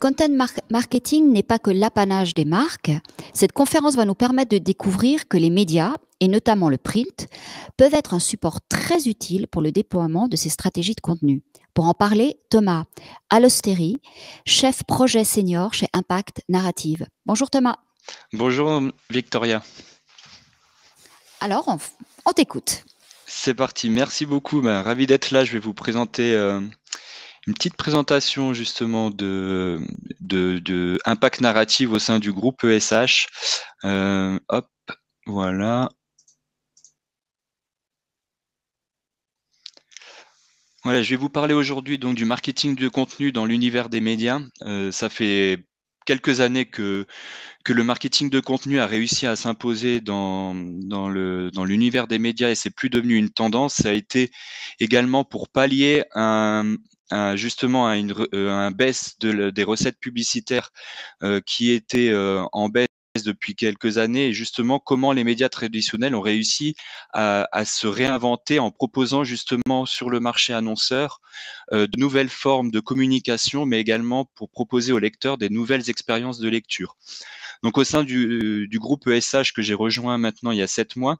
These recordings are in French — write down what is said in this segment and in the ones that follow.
content marketing n'est pas que l'apanage des marques. Cette conférence va nous permettre de découvrir que les médias, et notamment le print, peuvent être un support très utile pour le déploiement de ces stratégies de contenu. Pour en parler, Thomas Allosteri, chef projet senior chez Impact Narrative. Bonjour Thomas. Bonjour Victoria. Alors, on t'écoute. C'est parti, merci beaucoup. Ravi d'être là. Je vais vous présenter une petite présentation justement de Impact Narrative au sein du groupe ESH. Hop, voilà. Voilà, je vais vous parler aujourd'hui donc du marketing de contenu dans l'univers des médias. Ça fait quelques années que le marketing de contenu a réussi à s'imposer dans l'univers des médias et c'est plus devenu une tendance. Ça a été également pour pallier justement à une baisse des recettes publicitaires qui étaient en baisse depuis quelques années, et justement comment les médias traditionnels ont réussi à se réinventer en proposant justement sur le marché annonceur de nouvelles formes de communication, mais également pour proposer aux lecteurs des nouvelles expériences de lecture. Donc au sein du groupe ESH que j'ai rejoint maintenant il y a 7 mois,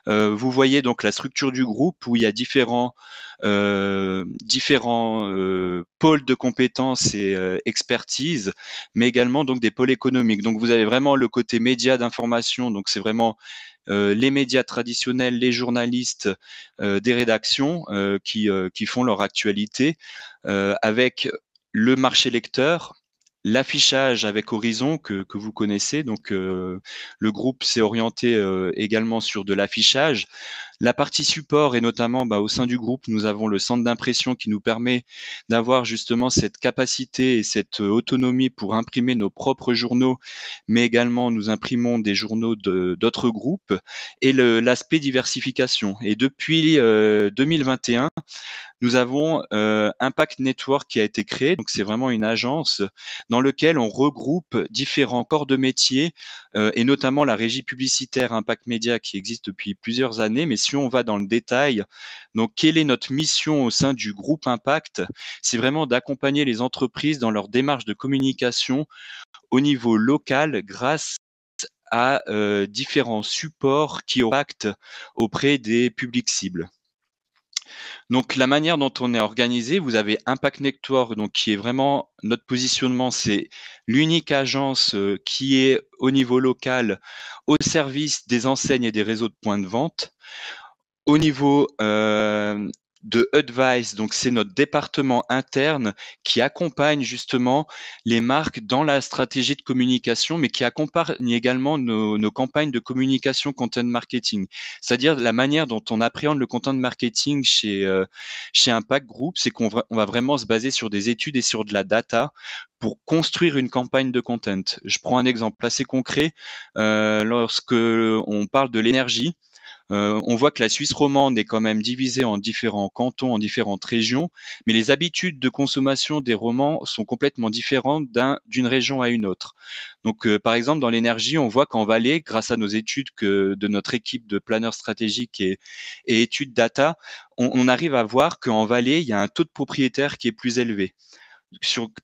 vous voyez donc la structure du groupe où il y a différents pôles de compétences et expertise, mais également donc des pôles économiques. Donc vous avez vraiment le côté médias d'information, donc c'est vraiment les médias traditionnels, les journalistes des rédactions qui font leur actualité, avec le marché lecteur, l'affichage avec Horizon que vous connaissez. Donc le groupe s'est orienté également sur de l'affichage. La partie support et notamment au sein du groupe, nous avons le centre d'impression qui nous permet d'avoir justement cette capacité et cette autonomie pour imprimer nos propres journaux, mais également nous imprimons des journaux d'autres groupes, et l'aspect diversification. Et depuis 2021, nous avons Impact Network qui a été créé. Donc c'est vraiment une agence dans laquelle on regroupe différents corps de métier et notamment la régie publicitaire Impact Média qui existe depuis plusieurs années. Mais si on va dans le détail, donc quelle est notre mission au sein du groupe Impact? C'est vraiment d'accompagner les entreprises dans leur démarche de communication au niveau local grâce à différents supports qui impactent auprès des publics cibles. Donc la manière dont on est organisé, vous avez Impact Network, donc qui est vraiment notre positionnement, c'est l'unique agence qui est au niveau local au service des enseignes et des réseaux de points de vente. Au niveau de Advice, donc c'est notre département interne qui accompagne justement les marques dans la stratégie de communication, mais qui accompagne également nos campagnes de communication content marketing. C'est-à-dire la manière dont on appréhende le content marketing chez Impact Group, c'est qu'on va vraiment se baser sur des études et sur de la data pour construire une campagne de content. Je prends un exemple assez concret. Lorsque on parle de l'énergie, on voit que la Suisse romande est quand même divisée en différents cantons, en différentes régions, mais les habitudes de consommation des romans sont complètement différentes d'une région à une autre. Donc, par exemple, dans l'énergie, on voit qu'en Valais, grâce à nos études de notre équipe de planeurs stratégiques et études data, on arrive à voir qu'en Valais, il y a un taux de propriétaires qui est plus élevé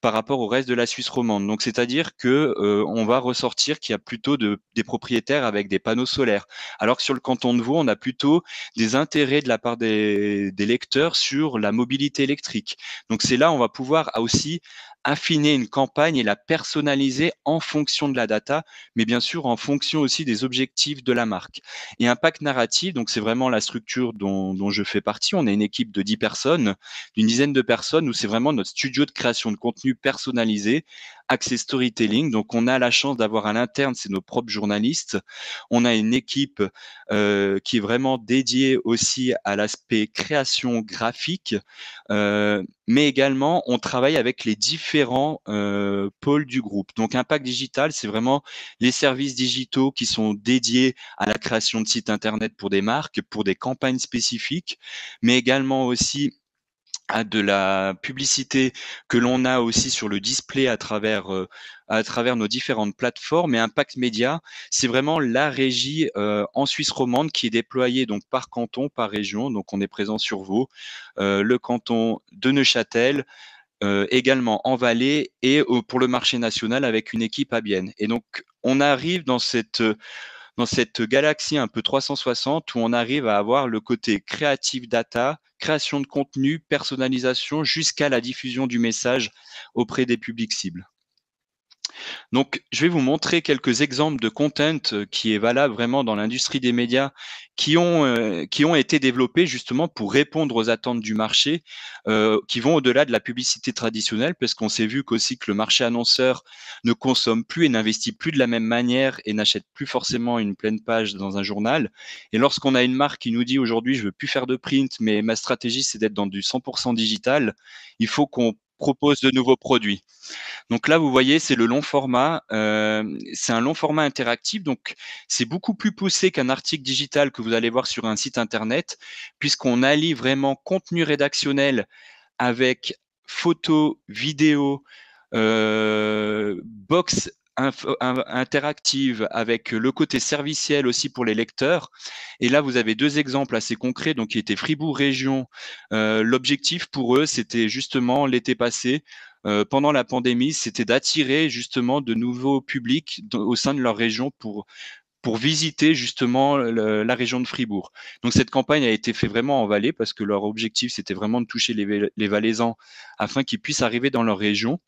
par rapport au reste de la Suisse romande. Donc, c'est-à-dire que on va ressortir qu'il y a plutôt des propriétaires avec des panneaux solaires, alors que sur le canton de Vaud, on a plutôt des intérêts de la part des lecteurs sur la mobilité électrique. Donc, c'est là on va pouvoir aussi affiner une campagne et la personnaliser en fonction de la data, mais bien sûr en fonction aussi des objectifs de la marque. Et Impact Narrative, donc c'est vraiment la structure dont je fais partie. On est une équipe de 10 personnes, d'une dizaine de personnes, où c'est vraiment notre studio de création de contenu personnalisé, accès storytelling. Donc on a la chance d'avoir à l'interne, c'est nos propres journalistes. On a une équipe qui est vraiment dédiée aussi à l'aspect création graphique, mais également on travaille avec les différents pôles du groupe. Donc Impact Digital, c'est vraiment les services digitaux qui sont dédiés à la création de sites internet pour des marques, pour des campagnes spécifiques, mais également aussi à de la publicité que l'on a aussi sur le display à travers nos différentes plateformes. Et Impact Média, c'est vraiment la régie en Suisse romande qui est déployée donc par canton, par région. Donc on est présent sur Vaud, le canton de Neuchâtel, également en Valais et pour le marché national avec une équipe à Bienne. Et donc, on arrive dans cette galaxie un peu 360 où on arrive à avoir le côté creative data, création de contenu, personnalisation, jusqu'à la diffusion du message auprès des publics cibles. Donc, je vais vous montrer quelques exemples de content qui est valable vraiment dans l'industrie des médias qui ont été développés justement pour répondre aux attentes du marché, qui vont au-delà de la publicité traditionnelle, parce qu'on s'est vu qu'aussi que le marché annonceur ne consomme plus et n'investit plus de la même manière et n'achète plus forcément une pleine page dans un journal. Et lorsqu'on a une marque qui nous dit aujourd'hui, je veux plus faire de print, mais ma stratégie, c'est d'être dans du 100% digital, il faut qu'on propose de nouveaux produits. Donc là, vous voyez, c'est le long format. C'est un long format interactif, donc c'est beaucoup plus poussé qu'un article digital que vous allez voir sur un site internet, puisqu'on allie vraiment contenu rédactionnel avec photos, vidéos, box interactive avec le côté serviciel aussi pour les lecteurs. Et là, vous avez deux exemples assez concrets, donc qui étaient Fribourg Région. L'objectif pour eux, c'était justement l'été passé, pendant la pandémie, c'était d'attirer justement de nouveaux publics au sein de leur région pour visiter justement la région de Fribourg. Donc cette campagne a été faite vraiment en Valais parce que leur objectif, c'était vraiment de toucher les Valaisans afin qu'ils puissent arriver dans leur région.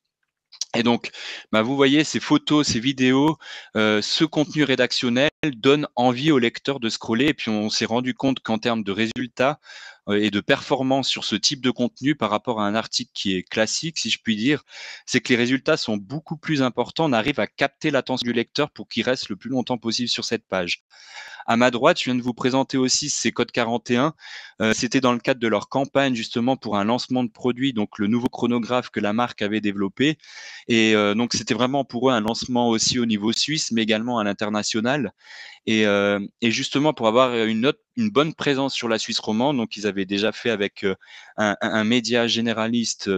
Et donc, vous voyez, ces photos, ces vidéos, ce contenu rédactionnel donne envie aux lecteurs de scroller. Et puis, on s'est rendu compte qu'en termes de résultats et de performance sur ce type de contenu par rapport à un article qui est classique, si je puis dire, c'est que les résultats sont beaucoup plus importants. On arrive à capter l'attention du lecteur pour qu'il reste le plus longtemps possible sur cette page. À ma droite, je viens de vous présenter aussi ces codes 41. C'était dans le cadre de leur campagne justement pour un lancement de produit, donc le nouveau chronographe que la marque avait développé. Et donc c'était vraiment pour eux un lancement aussi au niveau suisse, mais également à l'international. Et justement pour avoir une bonne présence sur la Suisse romande, donc ils avaient déjà fait avec un média généraliste,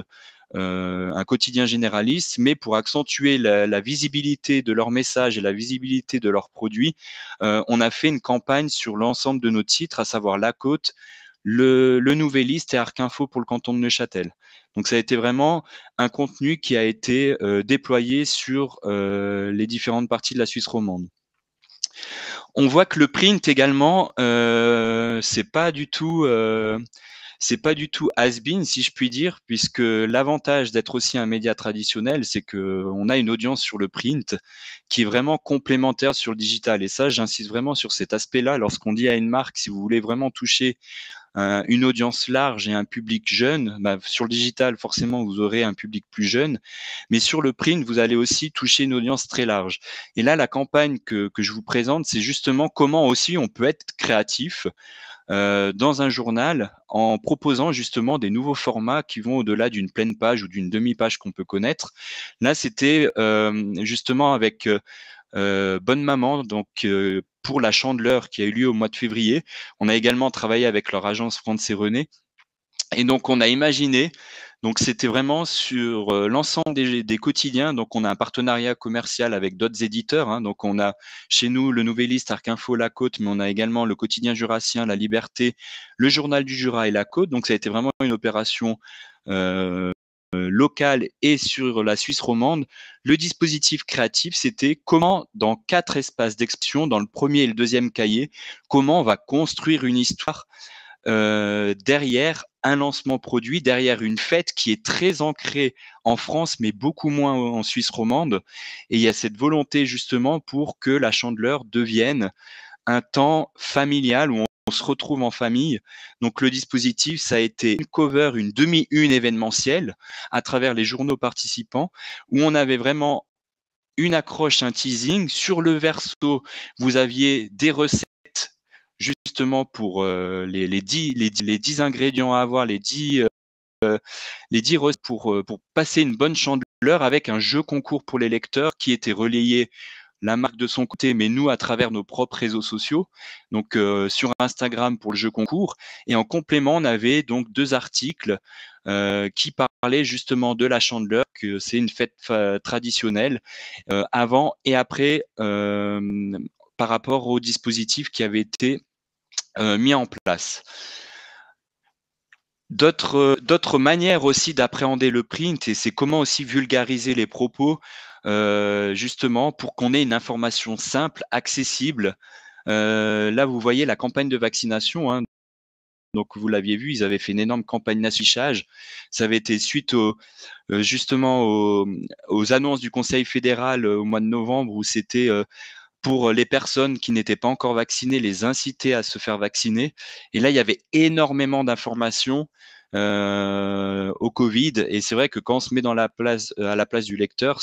un quotidien généraliste, mais pour accentuer la visibilité de leur message et la visibilité de leurs produits, on a fait une campagne sur l'ensemble de nos titres, à savoir La Côte, le Nouvelliste et Arc Info pour le canton de Neuchâtel. Donc ça a été vraiment un contenu qui a été déployé sur les différentes parties de la Suisse romande. On voit que le print également, c'est pas du tout has-been, si je puis dire, puisque l'avantage d'être aussi un média traditionnel, c'est qu'on a une audience sur le print qui est vraiment complémentaire sur le digital. Et ça, j'insiste vraiment sur cet aspect-là. Lorsqu'on dit à une marque, si vous voulez vraiment toucher une audience large et un public jeune, sur le digital, forcément, vous aurez un public plus jeune, mais sur le print, vous allez aussi toucher une audience très large. Et là, la campagne que je vous présente, c'est justement comment aussi on peut être créatif dans un journal en proposant justement des nouveaux formats qui vont au-delà d'une pleine page ou d'une demi-page qu'on peut connaître. Là, c'était justement avec Bonne Maman, donc pour la Chandeleur qui a eu lieu au mois de février. On a également travaillé avec leur agence France et René. Et donc, on a imaginé, donc c'était vraiment sur l'ensemble des quotidiens. Donc, on a un partenariat commercial avec d'autres éditeurs. Donc, on a chez nous le Nouvelliste, Arc Info, La Côte, mais on a également le quotidien jurassien, La Liberté, le Journal du Jura et La Côte. Donc, ça a été vraiment une opération locale et sur la Suisse romande. Le dispositif créatif, c'était comment, dans 4 espaces d'expression, dans le premier et le deuxième cahier, comment on va construire une histoire derrière un lancement produit, derrière une fête qui est très ancrée en France, mais beaucoup moins en Suisse romande. Et il y a cette volonté justement pour que la Chandeleur devienne un temps familial où on se retrouve en famille. Donc le dispositif, ça a été une cover, une demi-une événementielle à travers les journaux participants, où on avait vraiment une accroche, un teasing. Sur le verso, vous aviez des recettes justement pour les 10 ingrédients à avoir, les 10 recettes pour passer une bonne Chandeleur, avec un jeu concours pour les lecteurs qui était relayé, la marque de son côté, mais nous à travers nos propres réseaux sociaux, donc sur Instagram pour le jeu concours. Et en complément, on avait donc 2 articles qui parlaient justement de la Chandeleur, que c'est une fête traditionnelle avant et après, par rapport au dispositif qui avait été mis en place. D'autres manières aussi d'appréhender le print, et c'est comment aussi vulgariser les propos, justement pour qu'on ait une information simple, accessible. Là, vous voyez la campagne de vaccination, hein. Donc vous l'aviez vu, ils avaient fait une énorme campagne d'affichage. Ça avait été suite justement aux annonces du Conseil fédéral au mois de novembre, où c'était pour les personnes qui n'étaient pas encore vaccinées, les inciter à se faire vacciner. Et là, il y avait énormément d'informations au Covid. Et c'est vrai que quand on se met dans la place, à la place du lecteur,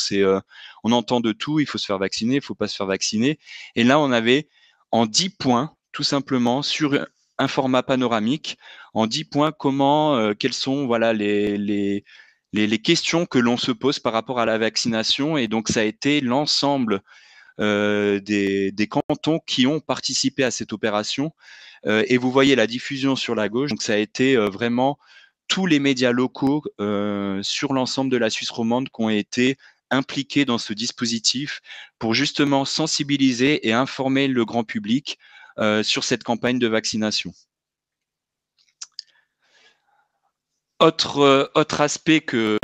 on entend de tout, il faut se faire vacciner, il faut pas se faire vacciner. Et là, on avait en 10 points, tout simplement, sur un format panoramique, en 10 points, quelles sont voilà, les questions que l'on se pose par rapport à la vaccination. Et donc, ça a été l'ensemble des cantons qui ont participé à cette opération. Et vous voyez la diffusion sur la gauche. Donc, ça a été vraiment tous les médias locaux sur l'ensemble de la Suisse romande qui ont été impliqués dans ce dispositif pour justement sensibiliser et informer le grand public sur cette campagne de vaccination. Autre aspect que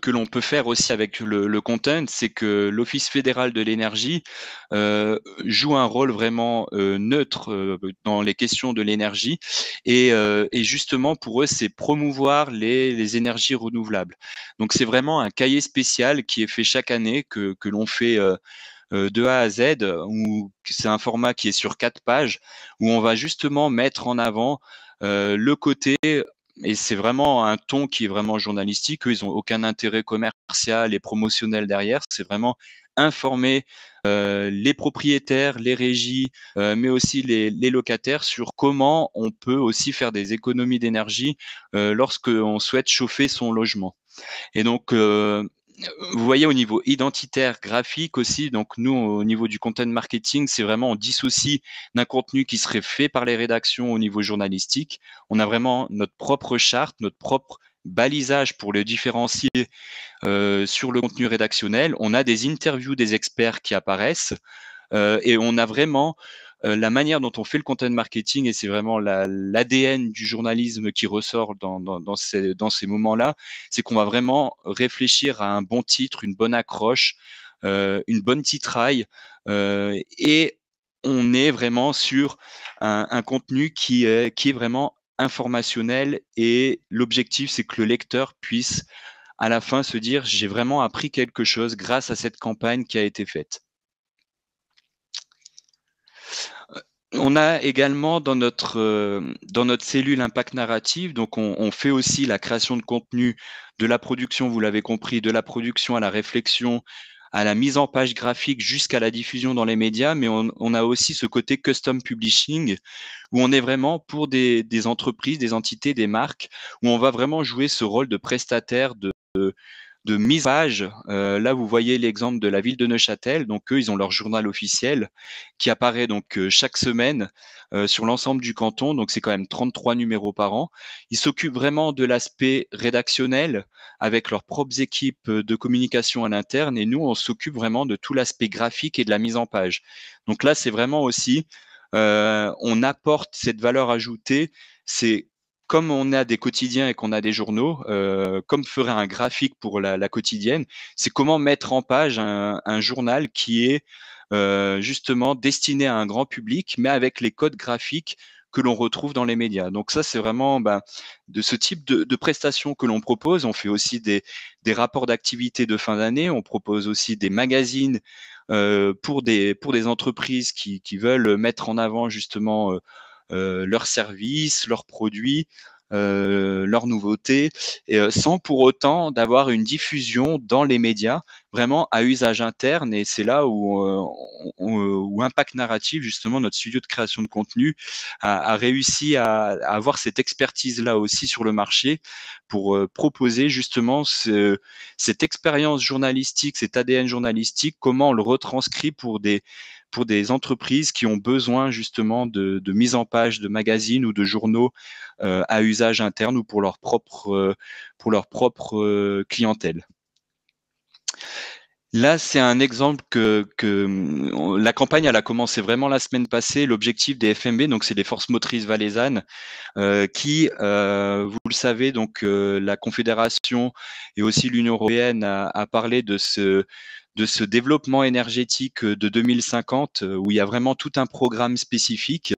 l'on peut faire aussi avec le content, c'est que l'Office fédéral de l'énergie joue un rôle vraiment neutre dans les questions de l'énergie, et justement pour eux, c'est promouvoir les énergies renouvelables. Donc c'est vraiment un cahier spécial qui est fait chaque année, que l'on fait de A à Z, où c'est un format qui est sur 4 pages, où on va justement mettre en avant le côté, et c'est vraiment un ton qui est vraiment journalistique. Eux, ils n'ont aucun intérêt commercial et promotionnel derrière. C'est vraiment informer les propriétaires, les régies, mais aussi les locataires sur comment on peut aussi faire des économies d'énergie lorsque on souhaite chauffer son logement. Et donc, vous voyez, au niveau identitaire, graphique aussi, donc nous, au niveau du content marketing, c'est vraiment, on dissocie d'un contenu qui serait fait par les rédactions au niveau journalistique. On a vraiment notre propre charte, notre propre balisage pour le différencier sur le contenu rédactionnel. On a des interviews des experts qui apparaissent et on a vraiment la manière dont on fait le content marketing, et c'est vraiment l'ADN du journalisme qui ressort dans ces moments-là, c'est qu'on va vraiment réfléchir à un bon titre, une bonne accroche, une bonne titraille, et on est vraiment sur un contenu qui est vraiment informationnel, et l'objectif, c'est que le lecteur puisse à la fin se dire: j'ai vraiment appris quelque chose grâce à cette campagne qui a été faite. On a également dans notre cellule impact narrative, donc on fait aussi la création de contenu, de la production, vous l'avez compris, de la production à la réflexion, à la mise en page graphique jusqu'à la diffusion dans les médias, mais on a aussi ce côté custom publishing, où on est vraiment pour des entreprises, des entités, des marques, où on va vraiment jouer ce rôle de prestataire, de mise en page. Là, vous voyez l'exemple de la ville de Neuchâtel. Donc, eux, ils ont leur journal officiel qui apparaît donc chaque semaine sur l'ensemble du canton. Donc, c'est quand même 33 numéros par an. Ils s'occupent vraiment de l'aspect rédactionnel avec leurs propres équipes de communication à l'interne. Et nous, on s'occupe vraiment de tout l'aspect graphique et de la mise en page. Donc là, c'est vraiment aussi, on apporte cette valeur ajoutée. C'est comme on a des quotidiens et qu'on a des journaux, comme ferait un graphique pour la quotidienne, c'est comment mettre en page un journal qui est justement destiné à un grand public, mais avec les codes graphiques que l'on retrouve dans les médias. Donc ça, c'est vraiment de ce type de prestations que l'on propose. On fait aussi des rapports d'activité de fin d'année. On propose aussi des magazines pour des entreprises qui veulent mettre en avant justement leurs services, leurs produits, leurs nouveautés, et sans pour autant d'avoir une diffusion dans les médias, vraiment à usage interne. Et c'est là où Impact Narrative, justement, notre studio de création de contenu, a réussi à avoir cette expertise-là aussi sur le marché pour proposer justement cette expérience journalistique, cet ADN journalistique, comment on le retranscrit pour des entreprises qui ont besoin justement de mise en page de magazines ou de journaux à usage interne, ou pour leur propre clientèle. Là, c'est un exemple que la campagne, elle a commencé vraiment la semaine passée. L'objectif des FMB, donc c'est les forces motrices valaisannes, qui, vous le savez, donc la Confédération et aussi l'Union européenne a parlé de ce développement énergétique de 2050, où il y a vraiment tout un programme spécifique.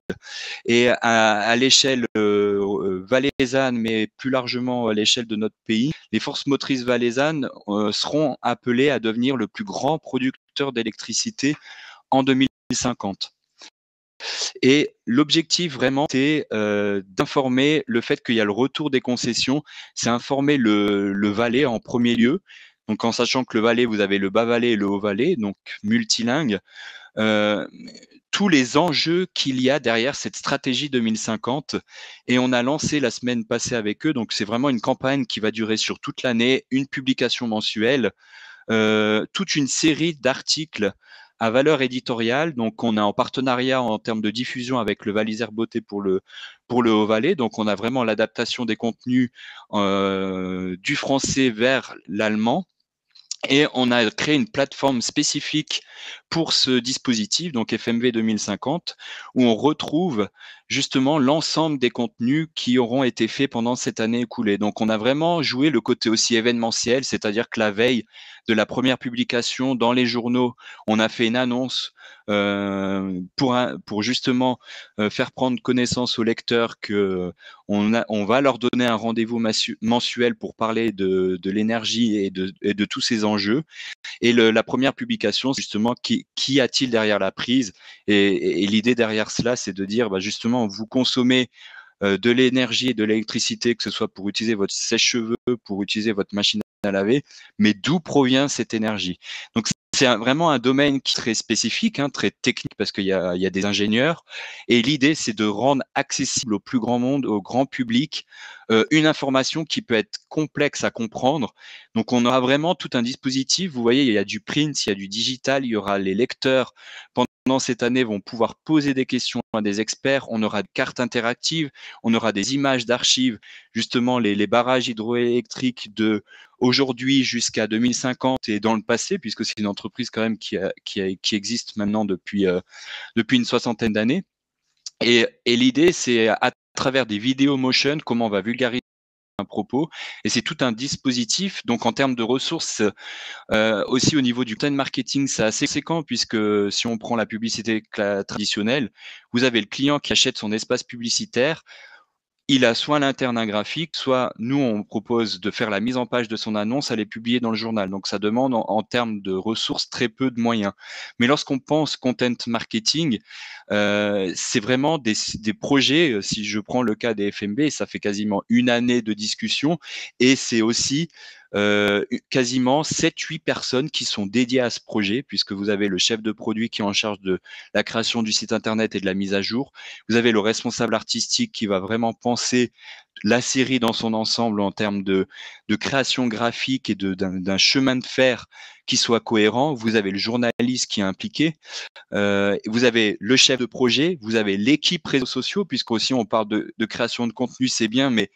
Et à l'échelle valaisanne, mais plus largement à l'échelle de notre pays, les forces motrices valaisannes seront appelées à devenir le plus grand producteur d'électricité en 2050. Et l'objectif vraiment, c'est d'informer le fait qu'il y a le retour des concessions, c'est informer le Valais en premier lieu. Donc en sachant que le Valais, vous avez le bas Valais et le haut Valais, donc multilingue. Euh, tous les enjeux qu'il y a derrière cette stratégie 2050 et on a lancé la semaine passée avec eux. Donc c'est vraiment une campagne qui va durer sur toute l'année, une publication mensuelle, toute une série d'articles à valeur éditoriale. Donc on est en partenariat en termes de diffusion avec le Valaiser Beauté pour le Haut-Valais. Donc on a vraiment l'adaptation des contenus du français vers l'allemand. Et on a créé une plateforme spécifique pour ce dispositif, donc FMV 2050, où on retrouve justement l'ensemble des contenus qui auront été faits pendant cette année écoulée. Donc on a vraiment joué le côté aussi événementiel, c'est-à-dire que la veille de la première publication dans les journaux, on a fait une annonce pour justement faire prendre connaissance aux lecteurs que on va leur donner un rendez-vous mensuel pour parler de l'énergie et de tous ces enjeux. Et la première publication, justement, qui a-t-il derrière la prise? Et l'idée derrière cela, c'est de dire, bah, justement, vous consommez de l'énergie et de l'électricité, que ce soit pour utiliser votre sèche-cheveux, pour utiliser votre machine à laver, mais d'où provient cette énergie? Donc, c'est vraiment un domaine qui est très spécifique, hein, très technique, parce qu'il y a des ingénieurs. Et l'idée, c'est de rendre accessible au plus grand monde, au grand public, une information qui peut être complexe à comprendre. Donc, on aura vraiment tout un dispositif. Vous voyez, il y a du print, il y a du digital, il y aura les lecteurs pendant cette année vont pouvoir poser des questions à des experts. On aura des cartes interactives, on aura des images d'archives, justement les barrages hydroélectriques de aujourd'hui jusqu'à 2050 et dans le passé, puisque c'est une entreprise quand même qui existe maintenant depuis une soixantaine d'années. Et l'idée, c'est à travers des vidéos motion, comment on va vulgariser un propos. Et c'est tout un dispositif. Donc en termes de ressources, aussi au niveau du content marketing, c'est assez conséquent puisque si on prend la publicité traditionnelle, vous avez le client qui achète son espace publicitaire. Il a soit l'interne un graphique, soit nous, on propose de faire la mise en page de son annonce, à les publier dans le journal. Donc, ça demande en termes de ressources très peu de moyens. Mais lorsqu'on pense content marketing, c'est vraiment des projets. Si je prends le cas des FMB, ça fait quasiment une année de discussion et c'est aussi quasiment 7-8 personnes qui sont dédiées à ce projet, puisque vous avez le chef de produit qui est en charge de la création du site internet et de la mise à jour. Vous avez le responsable artistique qui va vraiment penser la série dans son ensemble en termes de création graphique et d'un chemin de fer qui soit cohérent. Vous avez le journaliste qui est impliqué. Vous avez le chef de projet. Vous avez l'équipe réseaux sociaux, puisqu'aussi on parle de création de contenu, c'est bien, mais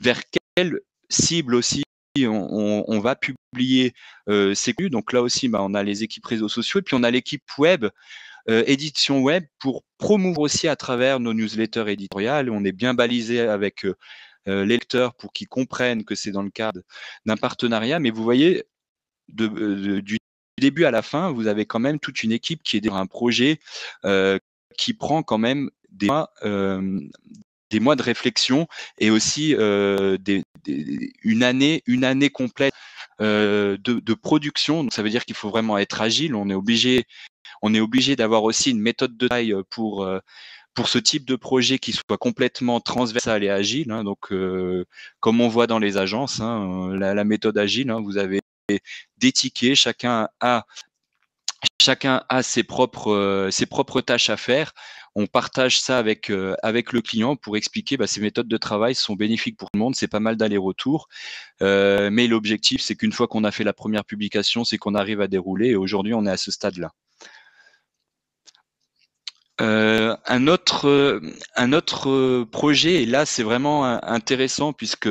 vers quelle cible aussi on va publier ces contenus. Donc là aussi, bah, on a les équipes réseaux sociaux et puis on a l'équipe web, édition web pour promouvoir aussi à travers nos newsletters éditoriales. On est bien balisé avec les lecteurs pour qu'ils comprennent que c'est dans le cadre d'un partenariat. Mais vous voyez, du début à la fin, vous avez quand même toute une équipe qui est dans un projet qui prend quand même des mois de réflexion et aussi une année complète de production. Donc, ça veut dire qu'il faut vraiment être agile. On est obligé d'avoir aussi une méthode de travail pour ce type de projet qui soit complètement transversal et agile. Hein. Donc, comme on voit dans les agences, hein, la méthode agile, hein, vous avez des tickets, chacun a ses propres tâches à faire. On partage ça avec le client pour expliquer ces méthodes de travail sont bénéfiques pour tout le monde. C'est pas mal d'aller-retour. Mais l'objectif, c'est qu'une fois qu'on a fait la première publication, c'est qu'on arrive à dérouler. Et aujourd'hui, on est à ce stade-là. Un autre projet, et là c'est vraiment intéressant puisque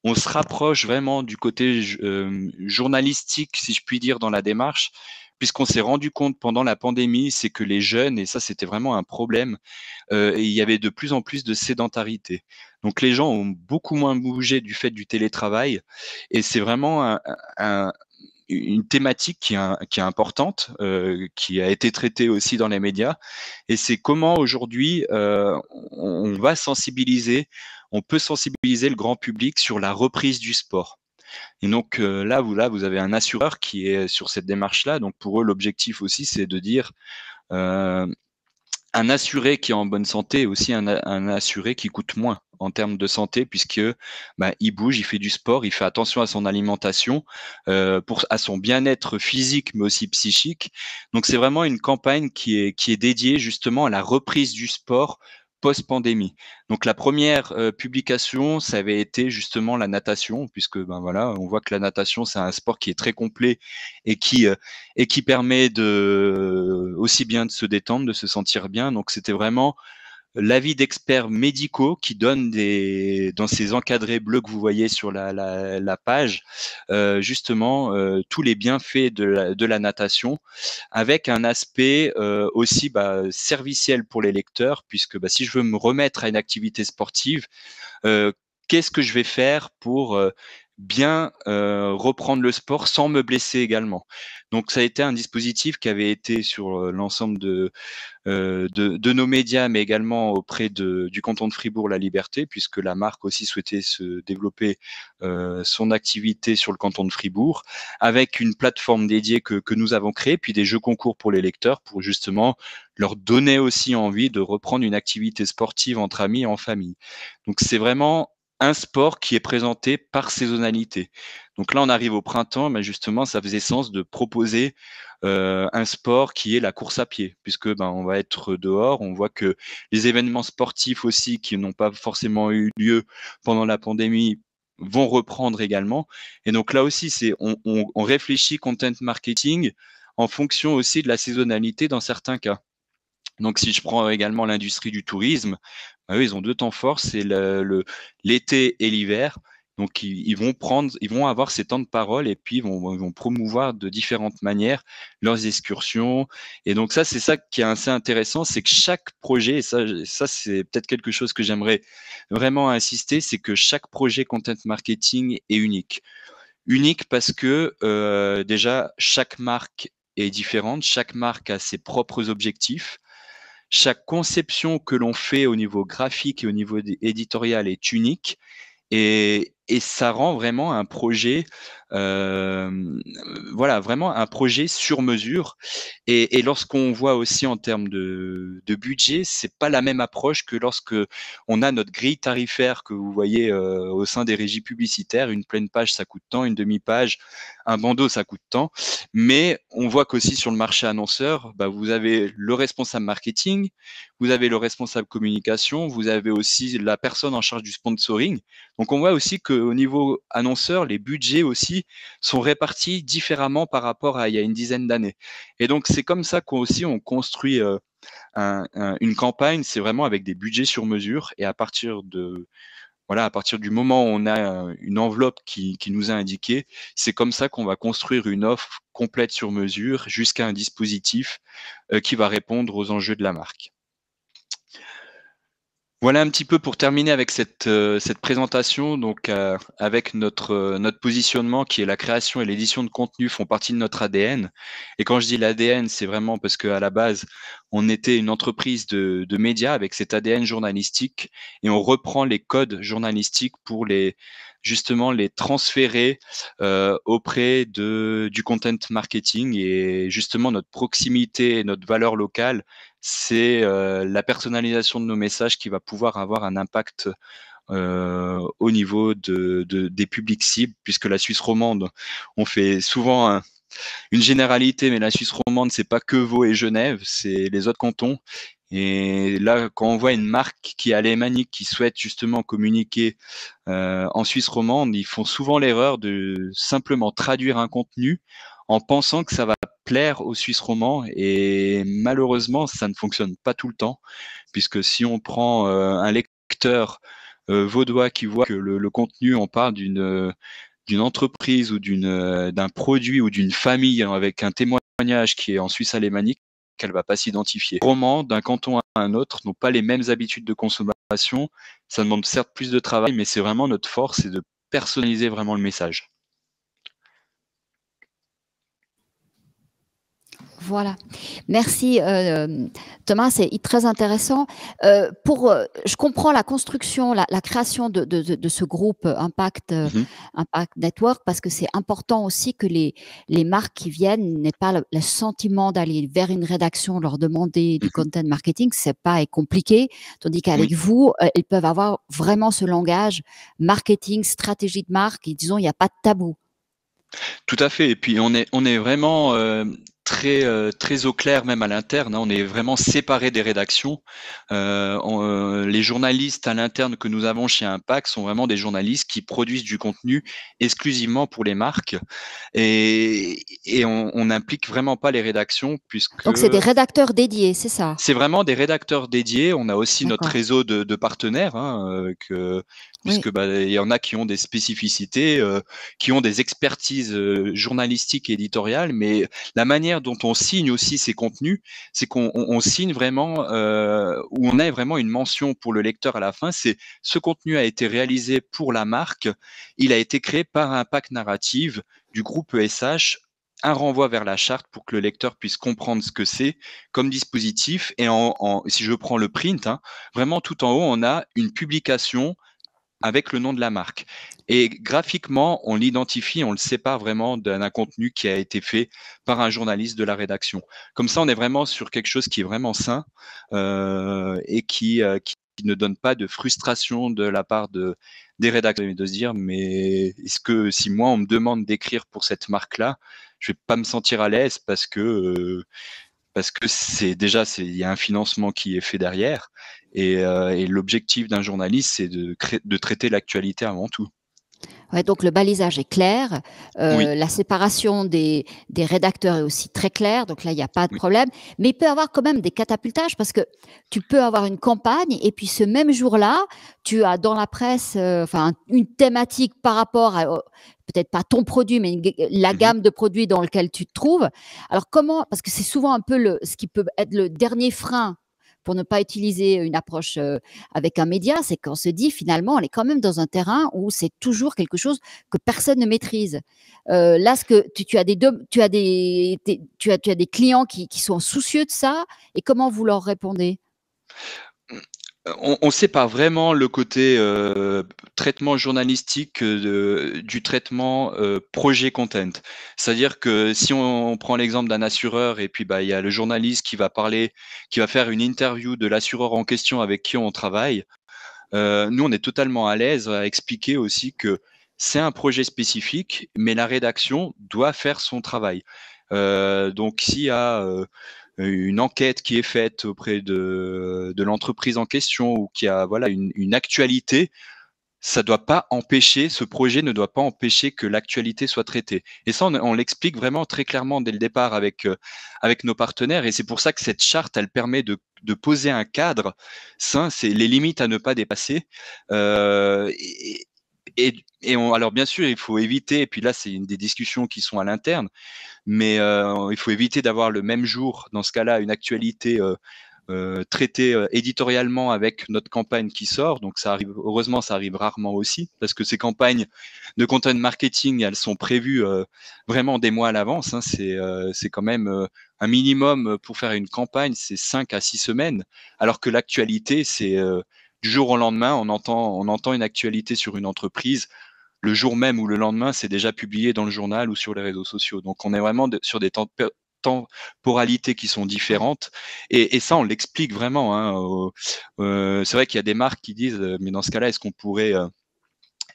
on se rapproche vraiment du côté journalistique, si je puis dire, dans la démarche, puisqu'on s'est rendu compte pendant la pandémie, c'est que les jeunes, et ça c'était vraiment un problème, et il y avait de plus en plus de sédentarité. Donc les gens ont beaucoup moins bougé du fait du télétravail, et c'est vraiment une thématique qui est importante, qui a été traitée aussi dans les médias, et c'est comment aujourd'hui on va sensibiliser, on peut sensibiliser le grand public sur la reprise du sport. Et donc là, vous avez un assureur qui est sur cette démarche-là. Donc pour eux, l'objectif aussi, c'est de dire euh, un assuré qui est en bonne santé est aussi un assuré qui coûte moins en termes de santé, puisque il bouge, il fait du sport, il fait attention à son alimentation, à son bien-être physique, mais aussi psychique. Donc c'est vraiment une campagne qui est dédiée justement à la reprise du sport post-pandémie. Donc la première publication, ça avait été justement la natation, puisque voilà, on voit que la natation, c'est un sport qui est très complet et qui permet aussi bien de se détendre, de se sentir bien. Donc c'était vraiment l'avis d'experts médicaux qui donnent dans ces encadrés bleus que vous voyez sur la page, justement tous les bienfaits de la natation, avec un aspect aussi serviciel pour les lecteurs, puisque si je veux me remettre à une activité sportive, qu'est-ce que je vais faire pour bien reprendre le sport sans me blesser également. Donc ça a été un dispositif qui avait été sur l'ensemble de nos médias, mais également auprès du canton de Fribourg La Liberté, puisque la marque aussi souhaitait se développer son activité sur le canton de Fribourg, avec une plateforme dédiée que nous avons créée, puis des jeux concours pour les lecteurs, pour justement leur donner aussi envie de reprendre une activité sportive entre amis et en famille. Donc c'est vraiment un sport qui est présenté par saisonnalité. Donc là, on arrive au printemps, mais justement, ça faisait sens de proposer un sport qui est la course à pied, puisque on va être dehors. On voit que les événements sportifs aussi, qui n'ont pas forcément eu lieu pendant la pandémie, vont reprendre également. Et donc là aussi, on réfléchit content marketing en fonction aussi de la saisonnalité dans certains cas. Donc, si je prends également l'industrie du tourisme, eux, ils ont deux temps forts, c'est l'été et l'hiver. Donc, ils vont avoir ces temps de parole et puis ils vont promouvoir de différentes manières leurs excursions. Et donc, c'est ça qui est assez intéressant, c'est que chaque projet, et ça c'est peut-être quelque chose que j'aimerais vraiment insister, c'est que chaque projet content marketing est unique. Unique parce que déjà, chaque marque est différente, chaque marque a ses propres objectifs. Chaque conception que l'on fait au niveau graphique et au niveau éditorial est unique, et ça rend vraiment un projet, voilà, vraiment un projet sur mesure. Et lorsqu'on voit aussi en termes de budget, c'est pas la même approche que lorsque on a notre grille tarifaire que vous voyez au sein des régies publicitaires. Une pleine page, ça coûte tant, une demi-page, un bandeau, ça coûte tant. Mais on voit qu'aussi sur le marché annonceur, vous avez le responsable marketing, vous avez le responsable communication, vous avez aussi la personne en charge du sponsoring. Donc on voit aussi qu'au niveau annonceur, les budgets aussi sont répartis différemment par rapport à il y a une dizaine d'années. Et donc c'est comme ça on construit une campagne, c'est vraiment avec des budgets sur mesure, et à partir du moment où on a une enveloppe qui nous a indiqué, c'est comme ça qu'on va construire une offre complète sur mesure jusqu'à un dispositif qui va répondre aux enjeux de la marque. Voilà un petit peu pour terminer avec cette présentation. Donc, avec notre positionnement qui est la création et l'édition de contenu font partie de notre ADN. Et quand je dis l'ADN, c'est vraiment parce qu'à la base, on était une entreprise de médias avec cet ADN journalistique, et on reprend les codes journalistiques pour justement les transférer auprès du content marketing. Et justement, notre proximité et notre valeur locale, c'est la personnalisation de nos messages qui va pouvoir avoir un impact au niveau des publics cibles, puisque la Suisse romande, on fait souvent une généralité, mais la Suisse romande, c'est pas que Vaud et Genève, c'est les autres cantons. Et là, quand on voit une marque qui est alémanique, qui souhaite justement communiquer en Suisse romande, ils font souvent l'erreur de simplement traduire un contenu en pensant que ça va plaire aux Suisses romands, et malheureusement, ça ne fonctionne pas tout le temps, puisque si on prend un lecteur vaudois qui voit que le contenu, on parle d'une entreprise ou d'un produit ou d'une famille avec un témoignage qui est en Suisse alémanique, qu'elle va pas s'identifier. Les romans d'un canton à un autre n'ont pas les mêmes habitudes de consommation. Ça demande certes plus de travail, mais c'est vraiment notre force, c'est de personnaliser vraiment le message. Voilà. Merci Thomas, c'est très intéressant. Je comprends la construction, la création de ce groupe Impact, Impact Network, parce que c'est important aussi que les marques qui viennent n'aient pas le sentiment d'aller vers une rédaction, leur demander du content marketing, c'est pas compliqué, tandis qu'avec vous, ils peuvent avoir vraiment ce langage marketing, stratégie de marque, et disons, il n'y a pas de tabou. Tout à fait. Et puis on est vraiment très au clair même à l'interne. Hein. On est vraiment séparés des rédactions. Les journalistes à l'interne que nous avons chez Impact sont vraiment des journalistes qui produisent du contenu exclusivement pour les marques. Et on n'implique vraiment pas les rédactions puisque… Donc c'est des rédacteurs dédiés, c'est ça? C'est vraiment des rédacteurs dédiés. On a aussi notre réseau de partenaires, hein, puisque il y en a qui ont des spécificités, qui ont des expertises journalistiques et éditoriales, mais la manière dont on signe aussi ces contenus, c'est qu'on signe vraiment, où on a vraiment une mention pour le lecteur à la fin, c'est ce contenu a été réalisé pour la marque, il a été créé par Impact Narrative du groupe ESH, un renvoi vers la charte pour que le lecteur puisse comprendre ce que c'est comme dispositif. Et si je prends le print, hein, vraiment tout en haut, on a une publication avec le nom de la marque. Et graphiquement, on l'identifie, on le sépare vraiment d'un contenu qui a été fait par un journaliste de la rédaction. Comme ça, on est vraiment sur quelque chose qui est vraiment sain et qui ne donne pas de frustration de la part des rédacteurs, de se dire mais est-ce que si moi on me demande d'écrire pour cette marque-là, je vais pas me sentir à l'aise parce que c'est déjà il y a un financement qui est fait derrière et l'objectif d'un journaliste c'est de traiter l'actualité avant tout. Ouais, donc le balisage est clair, la séparation des rédacteurs est aussi très claire, donc là il n'y a pas de problème, mais il peut y avoir quand même des catapultages parce que tu peux avoir une campagne et puis ce même jour-là, tu as dans la presse une thématique par rapport à peut-être pas ton produit, mais la gamme de produits dans lequel tu te trouves. Alors comment, parce que c'est souvent un peu ce qui peut être le dernier frein pour ne pas utiliser une approche avec un média, c'est qu'on se dit finalement, on est quand même dans un terrain où c'est toujours quelque chose que personne ne maîtrise. Là, tu as des clients qui sont soucieux de ça, et comment vous leur répondez? On sépare vraiment le côté traitement journalistique du traitement projet content. C'est-à-dire que si on prend l'exemple d'un assureur et puis il y a le journaliste qui va faire une interview de l'assureur en question avec qui on travaille, nous on est totalement à l'aise à expliquer aussi que c'est un projet spécifique, mais la rédaction doit faire son travail. Donc s'il y a une enquête qui est faite auprès de l'entreprise en question ou qui a une actualité, ça doit pas empêcher, ce projet ne doit pas empêcher que l'actualité soit traitée. Et ça, on l'explique vraiment très clairement dès le départ avec nos partenaires. Et c'est pour ça que cette charte, elle permet de poser un cadre sain, c'est les limites à ne pas dépasser. Alors bien sûr, il faut éviter, et puis là, c'est des discussions qui sont à l'interne, mais il faut éviter d'avoir le même jour, dans ce cas-là, une actualité traitée éditorialement avec notre campagne qui sort. Donc ça arrive, heureusement, ça arrive rarement aussi, parce que ces campagnes de content marketing, elles sont prévues vraiment des mois à l'avance. Hein. C'est quand même un minimum pour faire une campagne, c'est 5 à 6 semaines, alors que l'actualité, c'est du jour au lendemain, on entend une actualité sur une entreprise. Le jour même ou le lendemain, c'est déjà publié dans le journal ou sur les réseaux sociaux. Donc, on est vraiment sur des temporalités qui sont différentes. Et ça, on l'explique vraiment. Hein, c'est vrai qu'il y a des marques qui disent, mais dans ce cas-là, est-ce qu'on pourrait…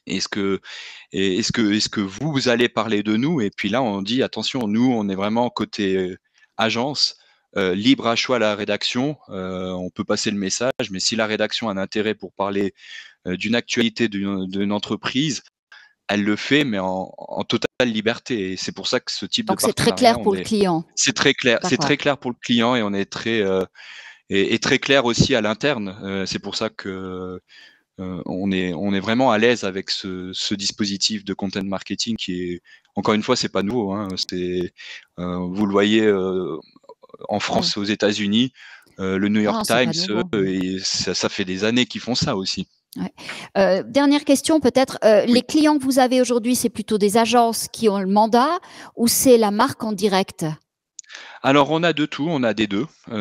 est-ce que vous allez parler de nous? Et puis là, on dit, attention, nous, on est vraiment côté agence. Libre à choix la rédaction, on peut passer le message, mais si la rédaction a un intérêt pour parler d'une actualité d'une entreprise, elle le fait, mais en totale liberté. Et c'est pour ça que ce type de partenariat… Donc c'est très clair pour le client. C'est très clair pour le client et on est très clair aussi à l'interne. C'est pour ça que on est vraiment à l'aise avec ce dispositif de content marketing qui est, encore une fois, c'est pas nouveau, hein, vous le voyez en Ouais. France, aux États-Unis, le New York Non, c'est Times, pas nouveau. et ça fait des années qu'ils font ça aussi. Ouais. Dernière question peut-être, les Oui. clients que vous avez aujourd'hui, c'est plutôt des agences qui ont le mandat ou c'est la marque en direct? Alors on a de tout, on a des 2. On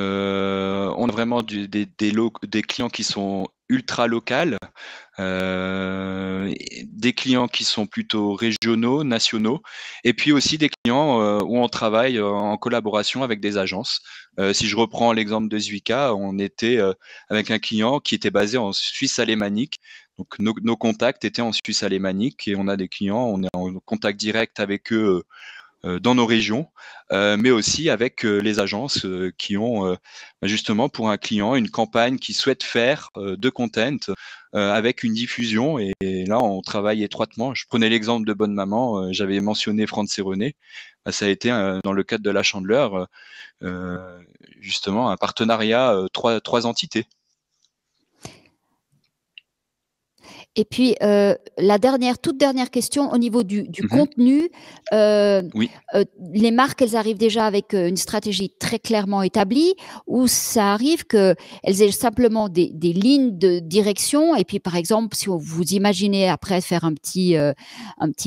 a vraiment des clients qui sont ultra locales, et des clients qui sont plutôt régionaux, nationaux, et puis aussi des clients, où on travaille, en collaboration avec des agences. Si je reprends l'exemple de Zwica, on était, avec un client qui était basé en Suisse alémanique. Donc nos contacts étaient en Suisse alémanique, et on a des clients, on est en contact direct avec eux, dans nos régions, mais aussi avec les agences qui ont justement pour un client une campagne qu'ils souhaitent faire de content avec une diffusion. Et là, on travaille étroitement. Je prenais l'exemple de Bonne Maman, j'avais mentionné France et René. Bah, ça a été dans le cadre de la Chandeleur, justement un partenariat, trois entités. Et puis, la toute dernière question au niveau du Mmh. contenu, heu Oui. les marques, elles arrivent déjà avec, une stratégie très clairement établie ou ça arrive qu'elles aient simplement des lignes de direction et puis, par exemple, si vous imaginez après faire un petit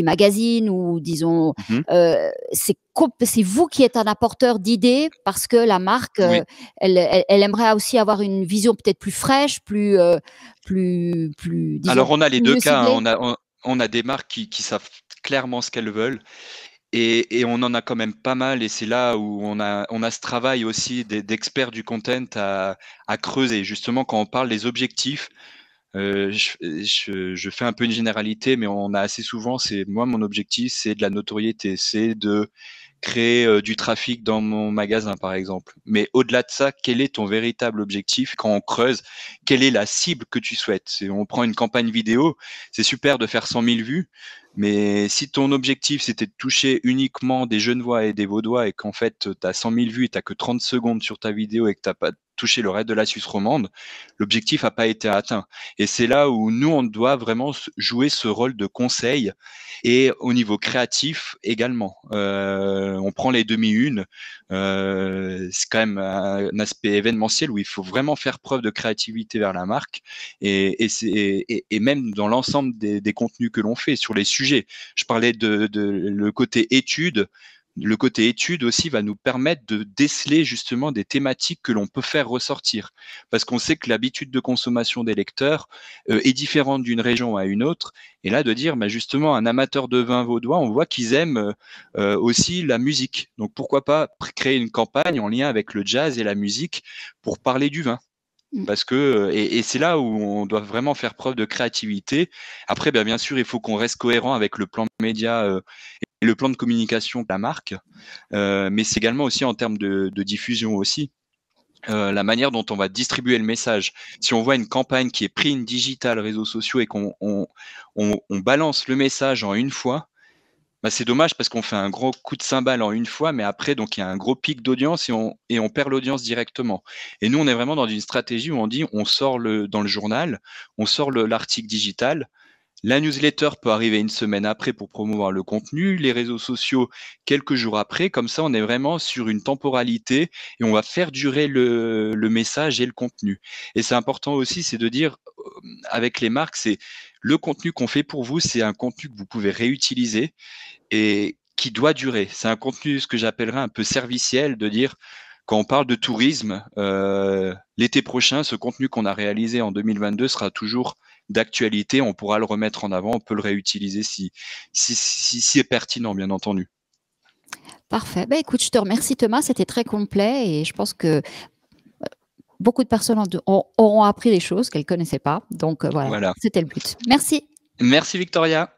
magazine ou disons, Mmh. c'est vous qui êtes un apporteur d'idées parce que la marque, Oui. elle aimerait aussi avoir une vision peut-être plus fraîche, plus Alors disons, on a les 2 mieux cas, hein. ciblée? On a des marques qui savent clairement ce qu'elles veulent. Et on en a quand même pas mal, et c'est là où on a ce travail aussi d'experts du content à creuser. Justement, quand on parle des objectifs, je fais un peu une généralité, mais on a assez souvent, c'est moi, mon objectif, c'est de la notoriété, c'est de créer du trafic dans mon magasin, par exemple. Mais au-delà de ça, quel est ton véritable objectif quand on creuse? Quelle est la cible que tu souhaites? On prend une campagne vidéo, c'est super de faire 100 000 vues, mais si ton objectif c'était de toucher uniquement des Genevois et des Vaudois et qu'en fait tu as 100 000 vues et tu n'as que 30 secondes sur ta vidéo et que tu n'as pas touché le reste de la Suisse romande, l'objectif n'a pas été atteint. Et c'est là où nous, on doit vraiment jouer ce rôle de conseil, et au niveau créatif également. On prend les demi-unes, c'est quand même un aspect événementiel où il faut vraiment faire preuve de créativité vers la marque, et même dans l'ensemble des contenus que l'on fait sur les sujets. Je parlais de le côté études. Le côté étude aussi va nous permettre de déceler justement des thématiques que l'on peut faire ressortir. Parce qu'on sait que l'habitude de consommation des lecteurs est différente d'une région à une autre. Et là, de dire, bah, justement, un amateur de vin vaudois, on voit qu'ils aiment aussi la musique. Donc pourquoi pas créer une campagne en lien avec le jazz et la musique pour parler du vin. Mmh. Parce que, et c'est là où on doit vraiment faire preuve de créativité. Après, bien sûr, il faut qu'on reste cohérent avec le plan média et le plan de communication de la marque, mais c'est également aussi en termes de diffusion aussi. La manière dont on va distribuer le message. Si on voit une campagne qui est print digital, réseaux sociaux, et qu'on balance le message en une fois, bah, c'est dommage parce qu'on fait un gros coup de cymbale en une fois, mais après, donc il y a un gros pic d'audience et on perd l'audience directement. Et nous, on est vraiment dans une stratégie où on dit on sort dans le journal, on sort l'article digital. La newsletter peut arriver une semaine après pour promouvoir le contenu, les réseaux sociaux quelques jours après. Comme ça, on est vraiment sur une temporalité et on va faire durer le message et le contenu. Et c'est important aussi, c'est de dire avec les marques, c'est le contenu qu'on fait pour vous, c'est un contenu que vous pouvez réutiliser et qui doit durer. C'est un contenu, ce que j'appellerais un peu serviciel, de dire quand on parle de tourisme, l'été prochain, ce contenu qu'on a réalisé en 2022 sera toujours d'actualité. On pourra le remettre en avant, on peut le réutiliser si c'est pertinent, bien entendu. Parfait. Bah, écoute, je te remercie Thomas, c'était très complet et je pense que beaucoup de personnes auront appris des choses qu'elles ne connaissaient pas. Donc voilà, Voilà. c'était le but. Merci. Merci Victoria.